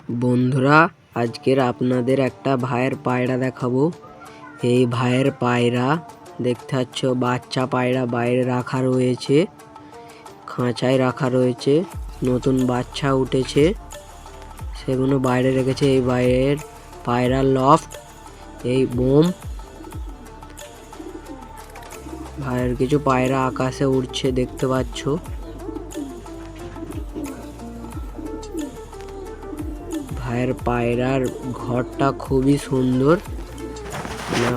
বন্ধুরা, আজকের আপনাদের একটা ভাইয়ের পায়রা দেখাবো। এই ভাইয়ের পায়রা দেখতে পাচ্ছ, বাচ্চা পায়রা বাইরে রাখা রয়েছে, খাঁচায় রাখা রয়েছে। নতুন বাচ্চা উঠেছে, সেগুলো বাইরে রেখেছে। এই বাইরের পায়রার লফট, এই বোম। ভাইয়ের কিছু পায়রা আকাশে উড়ছে দেখতে পাচ্ছ। ভাইয়ের পায়রার ঘরটা খুবই সুন্দর।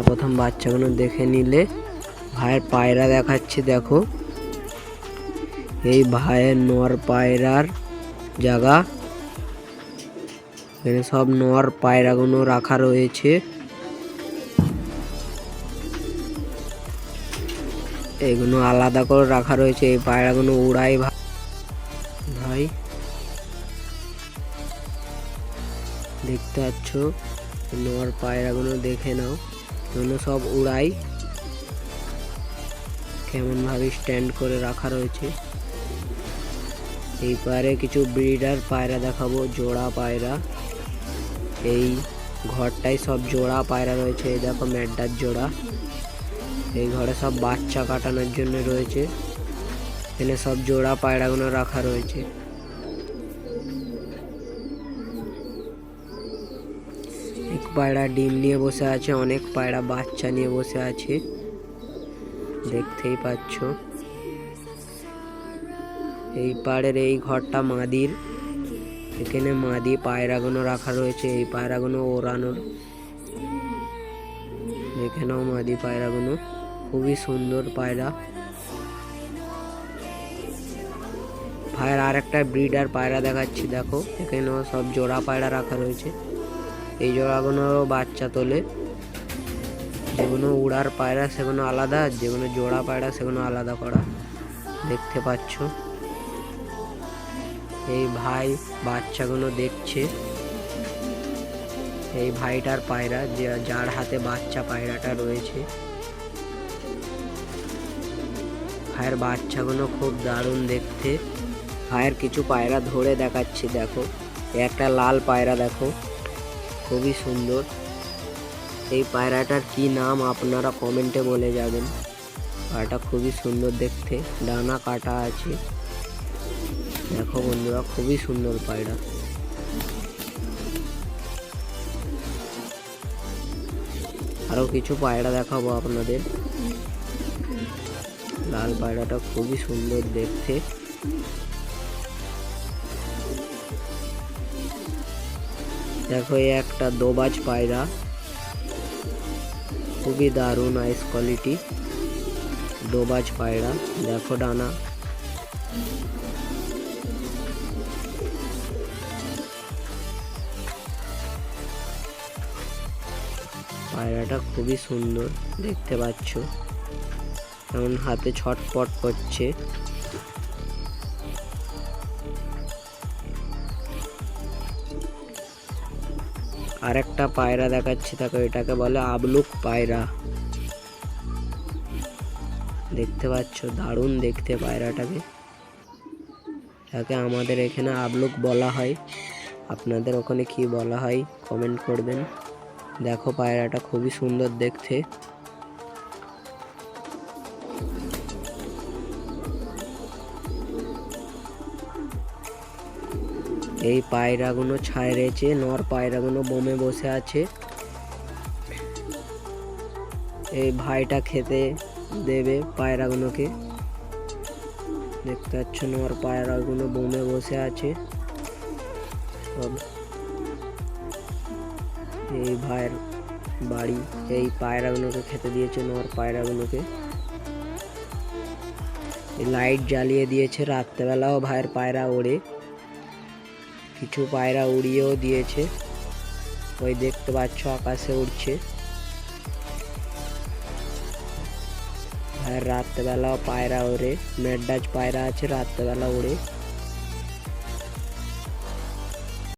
প্রথম বাচ্চাগুলো দেখে নিলে ভাইয়ের পায়রা দেখাচ্ছে। দেখো, এই ভাইয়ের নর পায়রার জায়গা। এখানে সব নর পায়রাগুলো রাখা রয়েছে। এগুলো আলাদা করে রাখা রয়েছে। এই পায়রাগুলো উড়াই ভাই, দেখতে পাচ্ছ। নর পায়রাগুলো দেখে নাও, এগুলো সব উড়াই। কেমন ভাবে স্ট্যান্ড করে রাখা রয়েছে। এই পায়রা কিছু ব্রিডার পায়রা দেখাবো, জোড়া পায়রা। এই ঘরটায় সব জোড়া পায়রা রয়েছে। এই দেখো, ম্যাডার জোড়া। এই ঘরে সব বাচ্চা কাটানোর জন্য রয়েছে। এখানে সব জোড়া পায়রাগুলো রাখা রয়েছে। এক পায়রা ডিম নিয়ে বসে আছে, অনেক পায়রা বাচ্চা নিয়ে বসে আছে, দেখতেই পাচ্ছ। এই পাড়ের এই ঘরটা মাদির। এখানে মাদি পায়রাগুলো রাখা রয়েছে। এই পায়রাগুলো ওড়ানোর। এখানেও মাদি পায়রাগুলো, খুবই সুন্দর পায়রা। ভাইয়ের আর একটা ব্রিডার পায়রা দেখাচ্ছি, দেখো। এখানেও সব জোড়া পায়রা রাখা রয়েছে। এই জোড়াগুলোরও বাচ্চা তোলে। যেগুলো উড়ার পায়রা সেগুলো আলাদা, যেগুলো জোড়া পায়রা সেগুলো আলাদা করা, দেখতে পাচ্ছ। এই ভাই বাচ্চাগুলো দেখছে। এই ভাইটার পায়রা, যার হাতে বাচ্চা পায়রাটা রয়েছে। ভাইয়ের বাচ্চাগুলো খুব দারুণ দেখতে। ভাইয়ের কিছু পায়রা ধরে দেখাচ্ছি, দেখো। একটা লাল পায়রা দেখো, খুবই সুন্দর। এই পায়রাটার কি নাম আপনারা কমেন্টে বলে যাবেন। পায়রাটা খুবই সুন্দর দেখতে, ডানা কাটা আছে। দেখো বন্ধুরা, খুবই সুন্দর পায়রা। আরো কিছু পায়রা দেখাবো আপনাদের। লাল পায়রাটা খুবই সুন্দর দেখতে। দেখো, এই একটা দোবাজ পায়রা, খুবই দারুণ আইস কোয়ালিটি দোবাজ পায়রা। দেখো ডানা। পায়রাটা খুবই সুন্দর দেখতে পাচ্ছ, এমন হাতে ছটপট করছে। আর একটা পায়রা দেখাচ্ছি, দেখো। এটাকে বলে আবলুক পায়রা, দেখতে পাচ্ছ। দারুণ দেখতে পায়রাটাকে। এটাকে আমাদের এখানে আবলুক বলা হয়। আপনাদের ওখানে কি বলা হয় কমেন্ট করবেন। দেখো, পায়রাটা খুবই সুন্দর দেখতে। এই পায়রাগুলো ছাড়েছে, নর পায়রাগুলো বোমে বসে আছে। এই ভাইটা খেতে দেবে পায়রাগুলোকে, দেখতে পাচ্ছ। নর পায়রাগুলো বোমে বসে আছে সব। এই ভাইয়ের বাড়ি এই পায়রাগুলোকে খেতে দিয়েছে, নর পায়রাগুলোকে। লাইট জ্বালিয়ে দিয়েছে, রাত্রেবেলাও ভাইয়ের পায়রা ওড়ে। কিছু পায়রা উড়িয়েও দিয়েছে, ওই দেখতে পাচ্ছ আকাশে উড়ছে। ভাইয়ের রাত্রেবেলাও পায়রা ওড়ে, মেডাজ পায়রা আছে, রাত্রেবেলা ওড়ে।